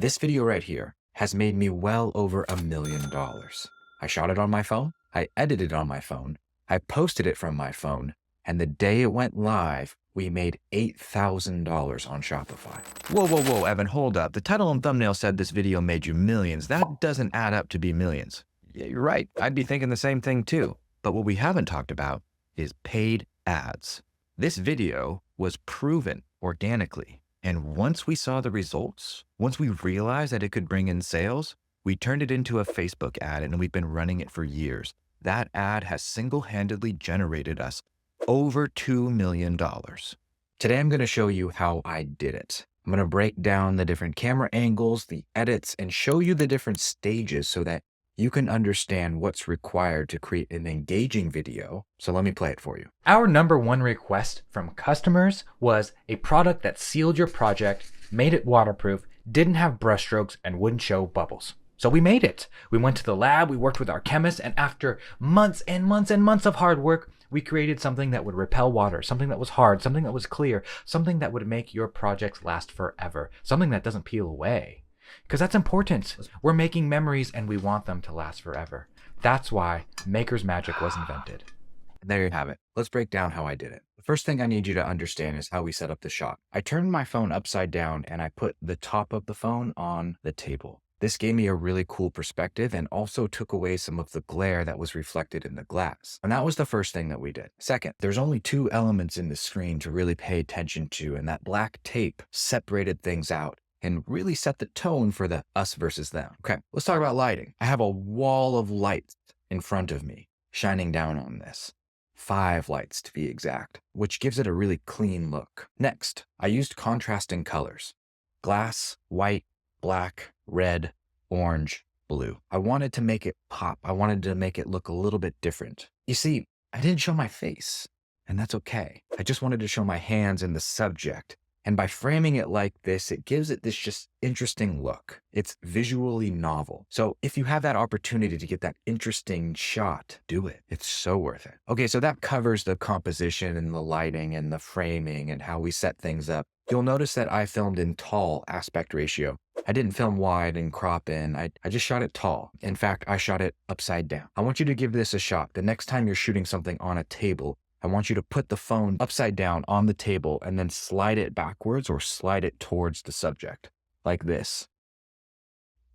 This video right here has made me well over $1 million. I shot it on my phone, I edited it on my phone, I posted it from my phone, and the day it went live, we made $8,000 on Shopify. Whoa, Evan, hold up. The title and thumbnail said this video made you millions. That doesn't add up to be millions. Yeah, you're right. I'd be thinking the same thing too. But what we haven't talked about is paid ads. This video was proven organically. And once we saw the results, once we realized that it could bring in sales, we turned it into a Facebook ad and we've been running it for years. That ad has single-handedly generated us over $2 million. Today, I'm going to show you how I did it. I'm going to break down the different camera angles, the edits, and show you the different stages so that you can understand what's required to create an engaging video. So let me play it for you. Our number one request from customers was a product that sealed your project, made it waterproof, didn't have brushstrokes, and wouldn't show bubbles. So we made it. We went to the lab, we worked with our chemists, and after months and months and months of hard work, we created something that would repel water, something that was hard, something that was clear, something that would make your projects last forever, something that doesn't peel away. Because that's important. We're making memories and we want them to last forever. That's why Maker's Magic was invented. There you have it. Let's break down how I did it. The first thing I need you to understand is how we set up the shot. I turned my phone upside down and I put the top of the phone on the table. This gave me a really cool perspective and also took away some of the glare that was reflected in the glass. And that was the first thing that we did. Second, there's only two elements in the screen to really pay attention to, and that black tape separated things out and really set the tone for the us versus them. Okay, let's talk about lighting. I have a wall of lights in front of me shining down on this. 5 lights to be exact, which gives it a really clean look. Next, I used contrasting colors. Glass, white, black, red, orange, blue. I wanted to make it pop. I wanted to make it look a little bit different. You see, I didn't show my face, and that's okay. I just wanted to show my hands and the subject. And by framing it like this, it gives it this just interesting look. It's visually novel. So if you have that opportunity to get that interesting shot, do it. It's so worth it. Okay, so that covers the composition and the lighting and the framing and how we set things up. You'll notice that I filmed in tall aspect ratio. I didn't film wide and crop in. I just shot it tall. In fact, I shot it upside down. I want you to give this a shot. The next time you're shooting something on a table, I want you to put the phone upside down on the table and then slide it backwards or slide it towards the subject, like this.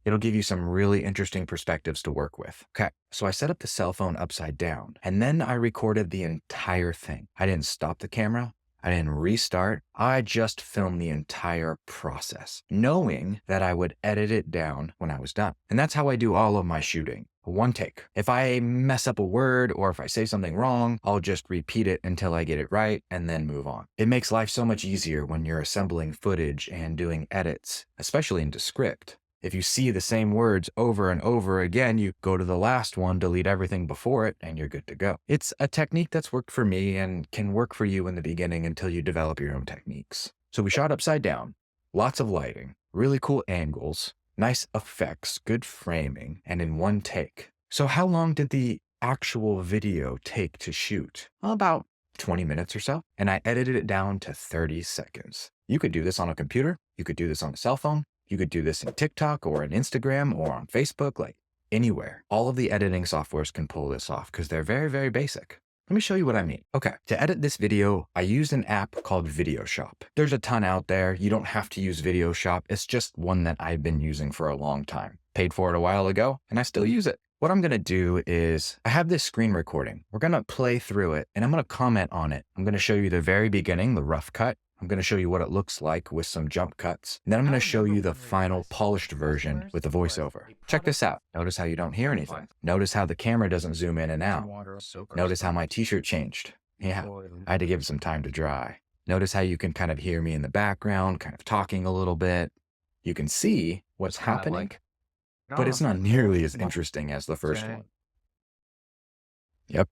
It'll give you some really interesting perspectives to work with. Okay, so I set up the cell phone upside down, and then I recorded the entire thing. I didn't stop the camera. I didn't restart. I just filmed the entire process, knowing that I would edit it down when I was done. And that's how I do all of my shooting. One take. If I mess up a word or if I say something wrong, I'll just repeat it until I get it right and then move on. It makes life so much easier when you're assembling footage and doing edits, especially into script. If you see the same words over and over again, you go to the last one, delete everything before it, and you're good to go. It's a technique that's worked for me and can work for you in the beginning until you develop your own techniques. So we shot upside down, lots of lighting, really cool angles, nice effects, good framing, and in one take. So how long did the actual video take to shoot? Well, about 20 minutes or so. And I edited it down to 30 seconds. You could do this on a computer. You could do this on a cell phone. You could do this in TikTok or in Instagram or on Facebook, like anywhere. All of the editing softwares can pull this off because they're very, very basic. Let me show you what I mean. Okay, to edit this video, I used an app called Video Shop. There's a ton out there. You don't have to use Video Shop. It's just one that I've been using for a long time. Paid for it a while ago, and I still use it. What I'm gonna do is, I have this screen recording. We're gonna play through it, and I'm gonna comment on it. I'm gonna show you the very beginning, the rough cut. I'm going to show you what it looks like with some jump cuts. And then I'm going to show you the final polished version with the voiceover. Check this out. Notice how you don't hear anything. Notice how the camera doesn't zoom in and out. Notice how my t-shirt changed. Yeah, I had to give it some time to dry. Notice how you can kind of hear me in the background, kind of talking a little bit. You can see what's happening, but it's not nearly as interesting as the first one. Yep.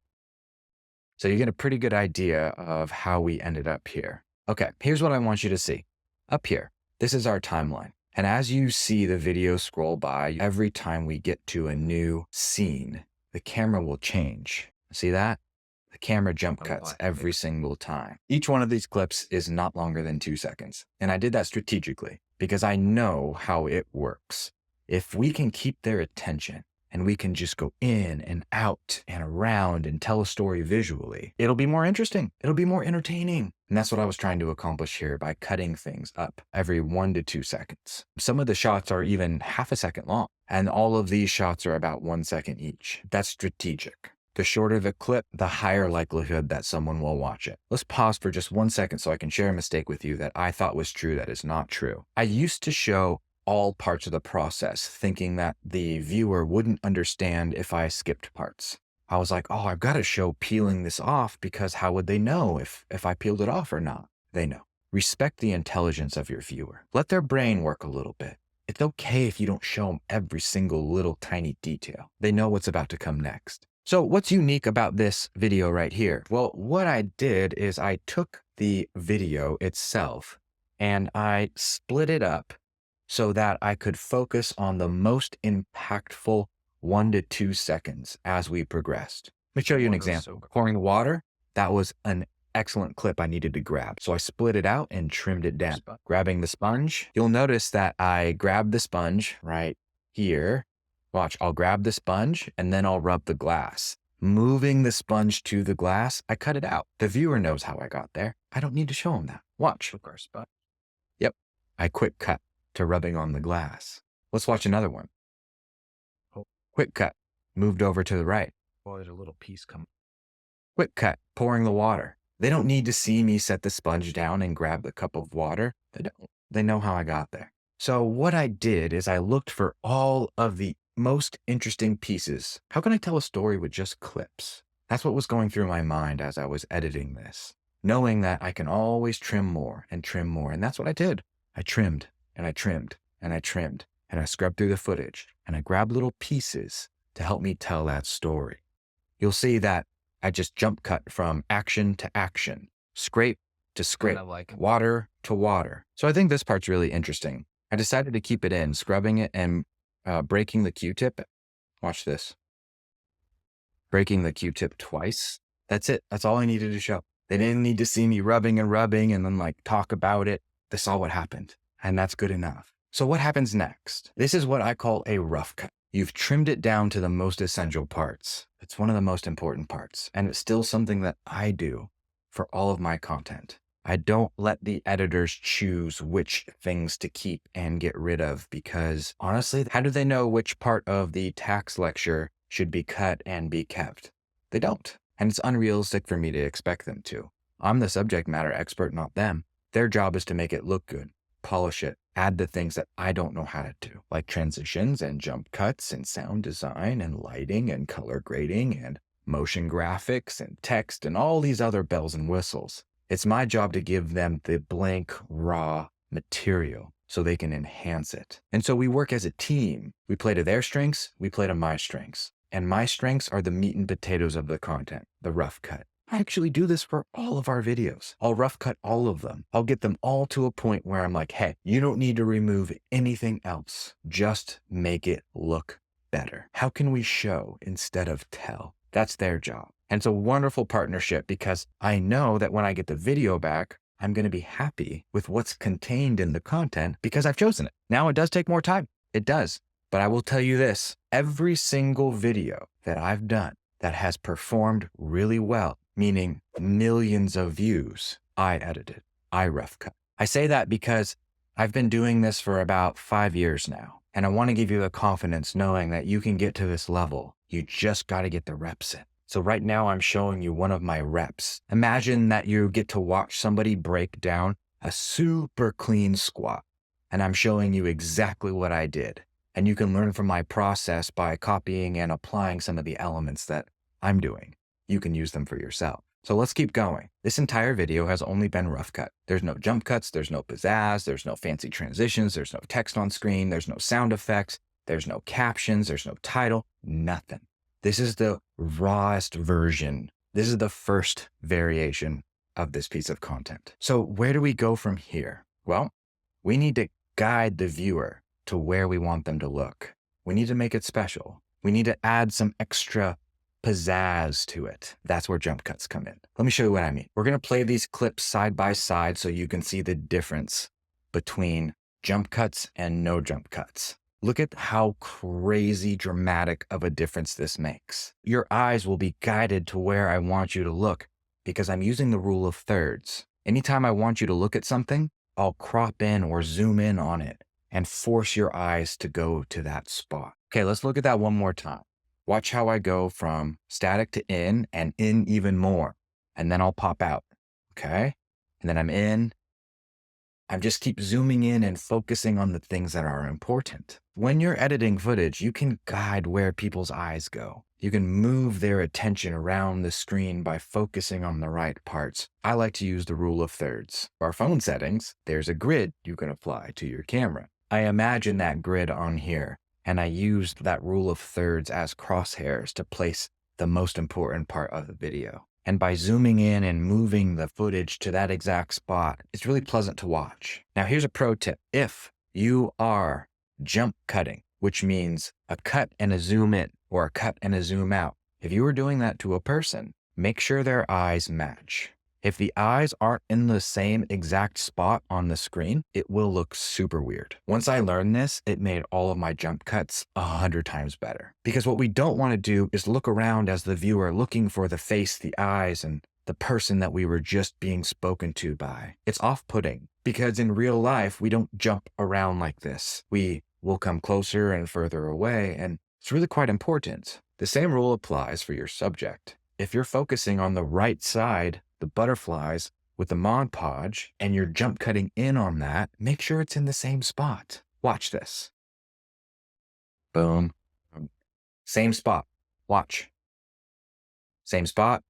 So you get a pretty good idea of how we ended up here. Okay, here's what I want you to see. Up here, this is our timeline. And as you see the video scroll by, every time we get to a new scene, the camera will change. See that? The camera jump cuts every single time. Each one of these clips is not longer than 2 seconds. And I did that strategically. because I know how it works. If we can keep their attention and we can just go in and out and around and tell a story visually, it'll be more interesting. It'll be more entertaining. And that's what I was trying to accomplish here by cutting things up every 1 to 2 seconds. Some of the shots are even half a second long, and all of these shots are about 1 second each. That's strategic. The shorter the clip, the higher likelihood that someone will watch it. Let's pause for just 1 second so I can share a mistake with you that I thought was true that is not true. I used to show all parts of the process, thinking that the viewer wouldn't understand if I skipped parts. I was like, oh, I've got to show peeling this off because how would they know if I peeled it off or not? They know. Respect the intelligence of your viewer. Let their brain work a little bit. It's okay if you don't show them every single little tiny detail. They know what's about to come next. So what's unique about this video right here? Well, what I did is I took the video itself and I split it up so that I could focus on the most impactful 1 to 2 seconds as we progressed. Let me show you an example. Pouring water, that was an excellent clip I needed to grab. So I split it out and trimmed it down. Grabbing the sponge, you'll notice that I grabbed the sponge right here. Watch, I'll grab the sponge and then I'll rub the glass. Moving the sponge to the glass, I cut it out. The viewer knows how I got there. I don't need to show him that. Watch. Yep, I quick cut to rubbing on the glass. Let's watch another one. Quick cut, moved over to the right. Oh, there's a little piece coming. Quick cut, pouring the water. They don't need to see me set the sponge down and grab the cup of water. They don't. They know how I got there. So what I did is I looked for all of the most interesting pieces. How can I tell a story with just clips? That's what was going through my mind as I was editing this, knowing that I can always trim more and trim more. And that's what I did. I trimmed and I trimmed and I trimmed and I scrubbed through the footage and I grabbed little pieces to help me tell that story. You'll see that I just jump cut from action to action, scrape to scrape, water to water. So I think this part's really interesting. I decided to keep it in, scrubbing it and breaking the Q-tip. Watch this. Breaking the Q-tip twice. That's it. That's all I needed to show. They didn't need to see me rubbing and then like talk about it. They saw what happened and that's good enough. So what happens next? This is what I call a rough cut. You've trimmed it down to the most essential parts. It's one of the most important parts, and it's still something that I do for all of my content. I don't let the editors choose which things to keep and get rid of because honestly, how do they know which part of the tax lecture should be cut and be kept? They don't, and it's unrealistic for me to expect them to. I'm the subject matter expert, not them. Their job is to make it look good, polish it, add the things that I don't know how to do, like transitions and jump cuts and sound design and lighting and color grading and motion graphics and text and all these other bells and whistles. It's my job to give them the blank, raw material so they can enhance it. And so we work as a team. We play to their strengths, we play to my strengths. And my strengths are the meat and potatoes of the content, the rough cut. I actually do this for all of our videos. I'll rough cut all of them. I'll get them all to a point where I'm like, hey, you don't need to remove anything else. Just make it look better. How can we show instead of tell? That's their job. And it's a wonderful partnership because I know that when I get the video back, I'm going to be happy with what's contained in the content because I've chosen it. Now it does take more time. It does. But I will tell you this, every single video that I've done that has performed really well, meaning millions of views, I edited, I rough cut. I say that because I've been doing this for about 5 years now, and I want to give you the confidence knowing that you can get to this level. You just got to get the reps in. So right now I'm showing you one of my reps. Imagine that you get to watch somebody break down a super clean squat, and I'm showing you exactly what I did. And you can learn from my process by copying and applying some of the elements that I'm doing. You can use them for yourself. So let's keep going. This entire video has only been rough cut. There's no jump cuts, there's no pizzazz, there's no fancy transitions, there's no text on screen, there's no sound effects, there's no captions, there's no title, nothing. This is the rawest version. This is the first variation of this piece of content. So where do we go from here? Well, we need to guide the viewer to where we want them to look. We need to make it special. We need to add some extra pizzazz to it. That's where jump cuts come in. Let me show you what I mean. We're going to play these clips side by side so you can see the difference between jump cuts and no jump cuts. Look at how crazy dramatic of a difference this makes. Your eyes will be guided to where I want you to look because I'm using the rule of thirds. Anytime I want you to look at something, I'll crop in or zoom in on it and force your eyes to go to that spot. Okay, let's look at that one more time. Watch how I go from static to in and in even more. And then I'll pop out, okay? And then I'm in. I just keep zooming in and focusing on the things that are important. When you're editing footage, you can guide where people's eyes go. You can move their attention around the screen by focusing on the right parts. I like to use the rule of thirds. For our phone settings, there's a grid you can apply to your camera. I imagine that grid on here, and I used that rule of thirds as crosshairs to place the most important part of the video. And by zooming in and moving the footage to that exact spot, it's really pleasant to watch. Now, here's a pro tip. If you are jump cutting, which means a cut and a zoom in or a cut and a zoom out, if you were doing that to a person, make sure their eyes match. If the eyes aren't in the same exact spot on the screen, it will look super weird. Once I learned this, it made all of my jump cuts 100 times better. Because what we don't want to do is look around as the viewer looking for the face, the eyes, and the person that we were just being spoken to by. It's off-putting because in real life, we don't jump around like this. We will come closer and further away, and it's really quite important. The same rule applies for your subject. If you're focusing on the right side, the butterflies with the Mod Podge, and you're jump cutting in on that, make sure it's in the same spot. Watch this. Boom. Same spot. Watch. Same spot.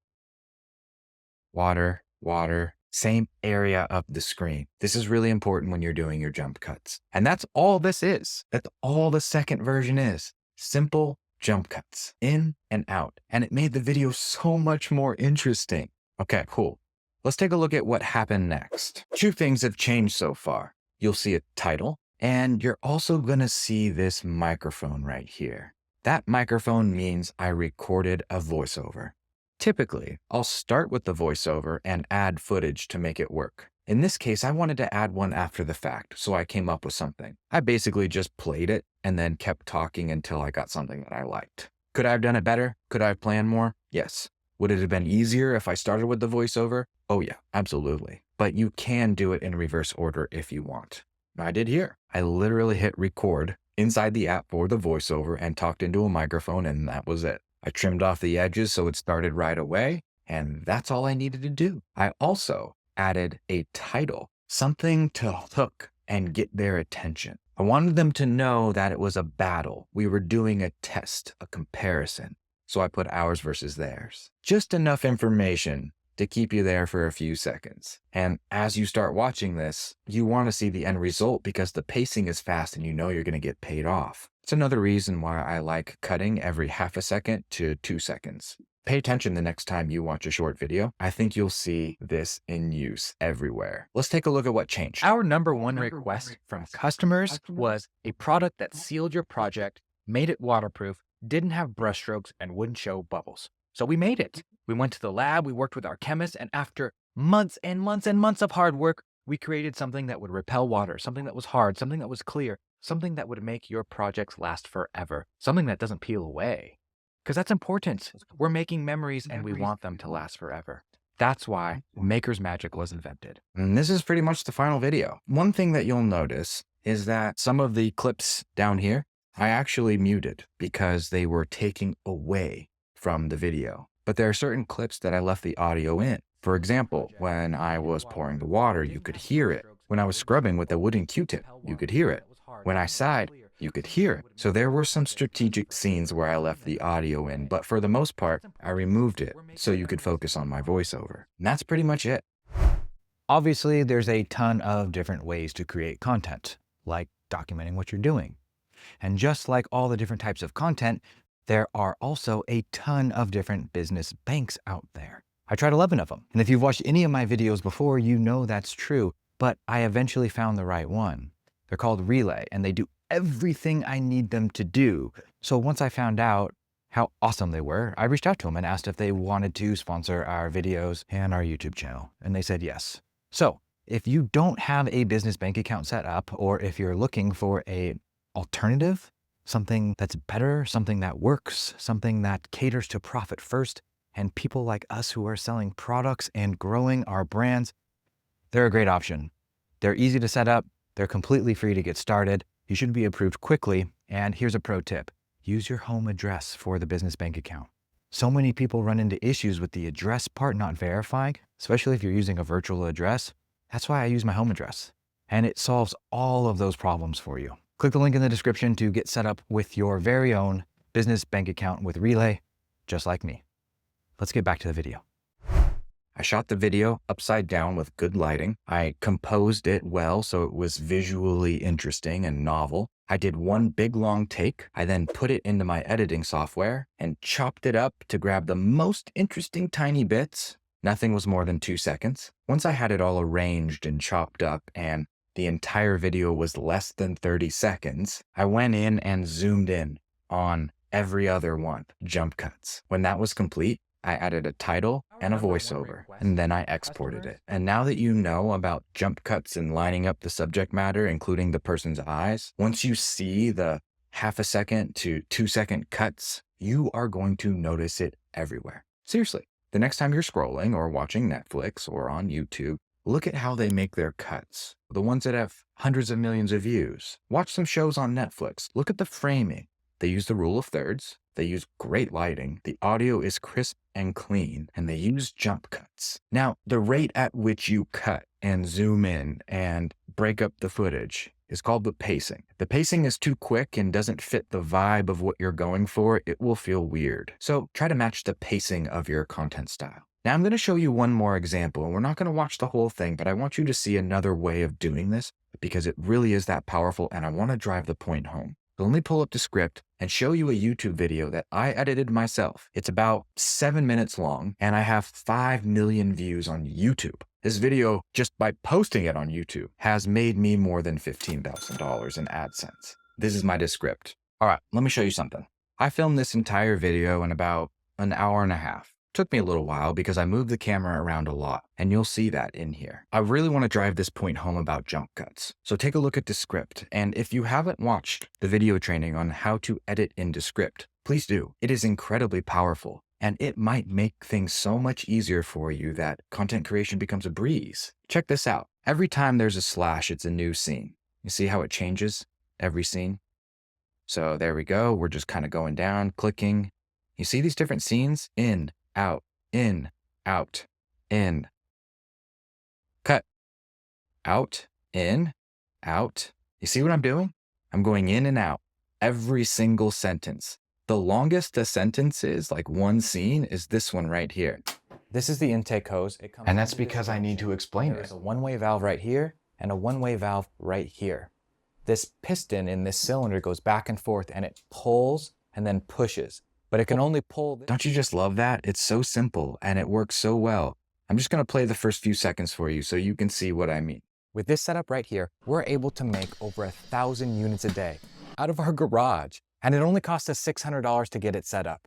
Water, water. Same area of the screen. This is really important when you're doing your jump cuts. And that's all this is. That's all the second version is. Simple jump cuts, in and out. And it made the video so much more interesting. Okay, cool. Let's take a look at what happened next. Two things have changed so far. You'll see a title, and you're also gonna see this microphone right here. That microphone means I recorded a voiceover. Typically, I'll start with the voiceover and add footage to make it work. In this case, I wanted to add one after the fact, so I came up with something. I basically just played it and then kept talking until I got something that I liked. Could I have done it better? Could I have planned more? Yes. Would it have been easier if I started with the voiceover? Oh yeah, absolutely. But you can do it in reverse order if you want. I did here. I literally hit record inside the app for the voiceover and talked into a microphone, and that was it. I trimmed off the edges so it started right away, and that's all I needed to do. I also added a title, something to hook and get their attention. I wanted them to know that it was a battle. We were doing a test, a comparison. So I put ours versus theirs. Just enough information to keep you there for a few seconds. And as you start watching this, you want to see the end result because the pacing is fast and you know you're going to get paid off. It's another reason why I like cutting every half a second to 2 seconds. Pay attention the next time you watch a short video. I think you'll see this in use everywhere. Let's take a look at what changed. Our number one request from customers was a product that sealed your project, made it waterproof, didn't have brushstrokes, and wouldn't show bubbles. So we made it. We went to the lab, we worked with our chemists, and after months and months and months of hard work, we created something that would repel water, something that was hard, something that was clear, something that would make your projects last forever, something that doesn't peel away. Because that's important. We're making memories and we want them to last forever. That's why Maker's Magic was invented. And this is pretty much the final video. One thing that you'll notice is that some of the clips down here, I actually muted because they were taking away from the video. But there are certain clips that I left the audio in. For example, when I was pouring the water, you could hear it. When I was scrubbing with a wooden Q-tip, you could hear it. When I sighed, you could hear it. So there were some strategic scenes where I left the audio in, but for the most part, I removed it so you could focus on my voiceover. And that's pretty much it. Obviously, there's a ton of different ways to create content, like documenting what you're doing. And just like all the different types of content, there are also a ton of different business banks out there. I tried 11 of them. And if you've watched any of my videos before, you know that's true, but I eventually found the right one. They're called Relay, and they do everything I need them to do. So once I found out how awesome they were, I reached out to them and asked if they wanted to sponsor our videos and our YouTube channel. And they said yes. So If you don't have a business bank account set up, or if you're looking for an alternative, something that's better, something that works, something that caters to profit first, and people like us who are selling products and growing our brands, they're a great option. They're easy to set up. They're completely free to get started. You should be approved quickly. And here's a pro tip. Use your home address for the business bank account. So many people run into issues with the address part not verifying, especially if you're using a virtual address. That's why I use my home address. And it solves all of those problems for you. Click the link in the description to get set up with your very own business bank account with Relay, just like me. Let's get back to the video. I shot the video upside down with good lighting. I composed it well so it was visually interesting and novel. I did one big long take. I then put it into my editing software and chopped it up to grab the most interesting tiny bits. Nothing was more than 2 seconds. Once I had it all arranged and chopped up and the entire video was less than 30 seconds, I went in and zoomed in on every other one, jump cuts. When that was complete, I added a title and a voiceover, and then I exported it. And now that you know about jump cuts and lining up the subject matter, including the person's eyes, once you see the 1/2 second to 2 second cuts, you are going to notice it everywhere. Seriously, the next time you're scrolling or watching Netflix or on YouTube, look at how they make their cuts. The ones that have hundreds of millions of views. Watch some shows on Netflix. Look at the framing. They use the rule of thirds. They use great lighting. The audio is crisp and clean, and they use jump cuts. Now, the rate at which you cut and zoom in and break up the footage is called the pacing. If the pacing is too quick and doesn't fit the vibe of what you're going for, it will feel weird. So try to match the pacing of your content style. Now I'm going to show you one more example, and we're not going to watch the whole thing, but I want you to see another way of doing this because it really is that powerful, and I want to drive the point home. So let me pull up the script and show you a YouTube video that I edited myself. It's about 7 minutes long, and I have 5 million views on YouTube. This video, just by posting it on YouTube, has made me more than $15,000 in AdSense. This is my descript. All right, let me show you something. I filmed this entire video in about an hour and a half. Took me a little while because I moved the camera around a lot, and you'll see that in here. I really want to drive this point home about jump cuts. So take a look at the script, and if you haven't watched the video training on how to edit into script, please do. It is incredibly powerful, and it might make things so much easier for you that content creation becomes a breeze. Check this out. Every time there's a slash, it's a new scene. You see how it changes every scene? So there we go. We're just kind of going down, clicking. You see these different scenes? In, out, in, out, in. Cut. Out, in, out. You see what I'm doing? I'm going in and out every single sentence. The longest a sentence is, like one scene, is this one right here. This is the intake hose. And that's because I need to explain it. There's a one-way valve right here and a one-way valve right here. This piston in this cylinder goes back and forth, and it pulls and then pushes. But it can only pull. Don't you just love that? It's so simple and it works so well. I'm just going to play the first few seconds for you so you can see what I mean. With this setup right here, we're able to make over 1,000 units a day out of our garage, and it only cost us $600 to get it set up.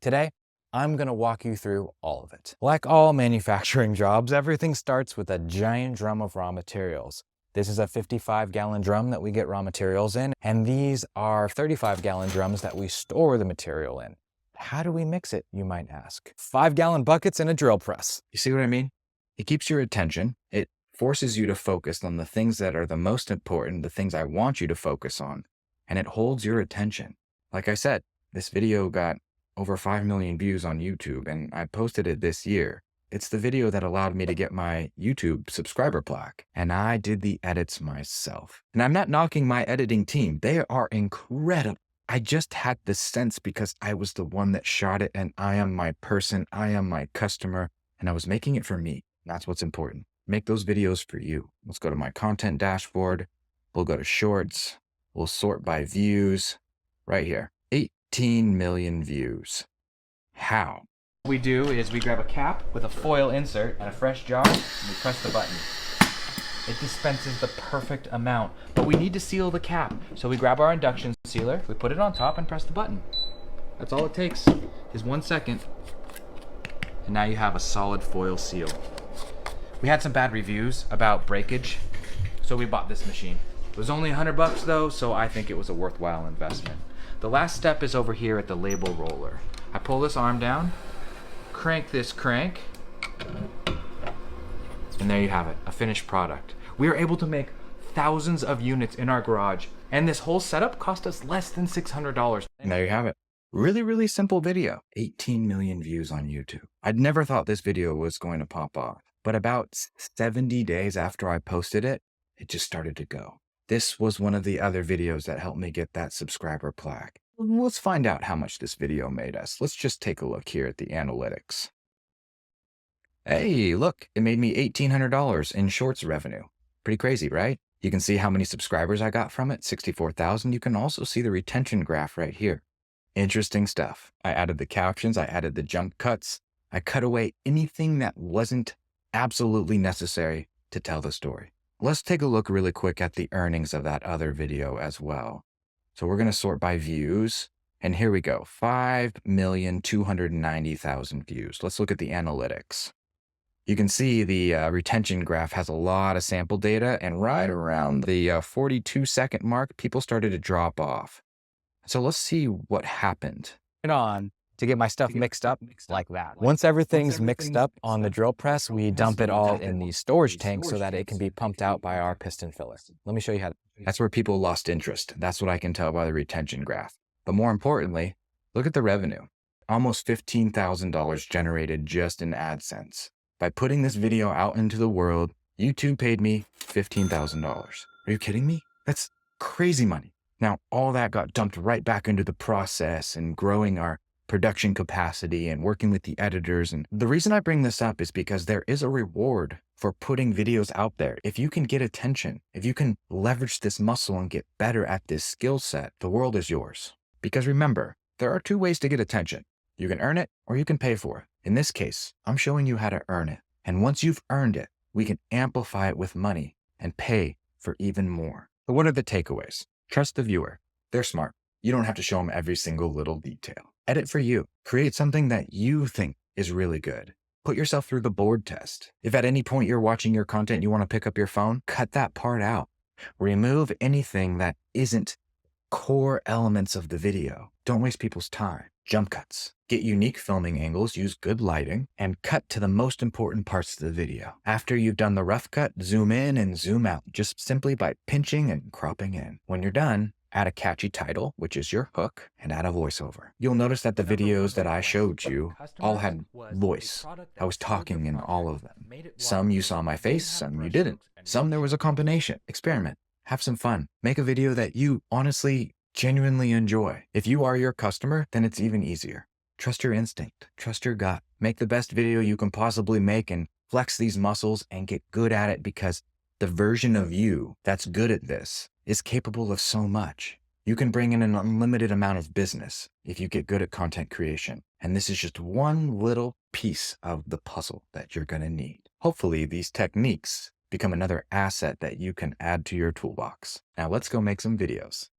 Today, I'm going to walk you through all of it. Like all manufacturing jobs, everything starts with a giant drum of raw materials. This is a 55-gallon drum that we get raw materials in, and these are 35-gallon drums that we store the material in. How do we mix it, you might ask? 5-gallon buckets and a drill press. You see what I mean? It keeps your attention. It forces you to focus on the things that are the most important, the things I want you to focus on, and it holds your attention. Like I said, this video got over 5 million views on YouTube, and I posted it this year. It's the video that allowed me to get my YouTube subscriber plaque, and I did the edits myself. And I'm not knocking my editing team. They are incredible. I just had the sense because I was the one that shot it, and I am my person, I am my customer, and I was making it for me. That's what's important. Make those videos for you. Let's go to my content dashboard. We'll go to shorts. We'll sort by views. Right here, 18 million views. How? What we do is we grab a cap with a foil insert and a fresh jar, and we press the button. It dispenses the perfect amount, but we need to seal the cap. So we grab our induction sealer, we put it on top and press the button. That's all it takes, is 1 second. And now you have a solid foil seal. We had some bad reviews about breakage, so we bought this machine. It was only $100 though, so I think it was a worthwhile investment. The last step is over here at the label roller. I pull this arm down, crank this crank, and there you have it, a finished product. We were able to make thousands of units in our garage, and this whole setup cost us less than $600. And there you have it. Really, really simple video. 18 million views on YouTube. I'd never thought this video was going to pop off, but about 70 days after I posted it, it just started to go. This was one of the other videos that helped me get that subscriber plaque. Let's find out how much this video made us. Let's just take a look here at the analytics. Hey, look, it made me $1,800 in shorts revenue. Pretty crazy, right? You can see how many subscribers I got from it, 64,000. You can also see the retention graph right here. Interesting stuff. I added the captions, I added the jump cuts. I cut away anything that wasn't absolutely necessary to tell the story. Let's take a look really quick at the earnings of that other video as well. So we're going to sort by views. And here we go, 5,290,000 views. Let's look at the analytics. You can see the retention graph has a lot of sample data, and right around the 42-second mark, people started to drop off. So let's see what happened. On to get my stuff mixed up like that. Once everything's mixed up on the drill press, we dump it all in the storage tank so that it can be pumped out by our piston filler. Let me show you how. That's where people lost interest. That's what I can tell by the retention graph. But more importantly, look at the revenue. Almost $15,000 generated just in AdSense. By putting this video out into the world, YouTube paid me $15,000. Are you kidding me? That's crazy money. Now, all that got dumped right back into the process and growing our production capacity and working with the editors. And the reason I bring this up is because there is a reward for putting videos out there. If you can get attention, if you can leverage this muscle and get better at this skill set, the world is yours. Because remember, there are two ways to get attention. You can earn it or you can pay for it. In this case, I'm showing you how to earn it. And once you've earned it, we can amplify it with money and pay for even more. So what are the takeaways? Trust the viewer. They're smart. You don't have to show them every single little detail. Edit for you. Create something that you think is really good. Put yourself through the board test. If at any point you're watching your content and you want to pick up your phone, cut that part out. Remove anything that isn't core elements of the video. Don't waste people's time. Jump cuts. Get unique filming angles, use good lighting, and cut to the most important parts of the video. After you've done the rough cut, zoom in and zoom out, just simply by pinching and cropping in. When you're done, add a catchy title, which is your hook, and add a voiceover. You'll notice that the videos that I showed you all had voice. I was talking in all of them. Some you saw my face, some you didn't. Some there was a combination. Experiment. Have some fun. Make a video that you honestly, genuinely enjoy. If you are your customer, then it's even easier. Trust your instinct. Trust your gut. Make the best video you can possibly make and flex these muscles and get good at it, because the version of you that's good at this is capable of so much. You can bring in an unlimited amount of business if you get good at content creation. And this is just one little piece of the puzzle that you're going to need. Hopefully these techniques become another asset that you can add to your toolbox. Now let's go make some videos.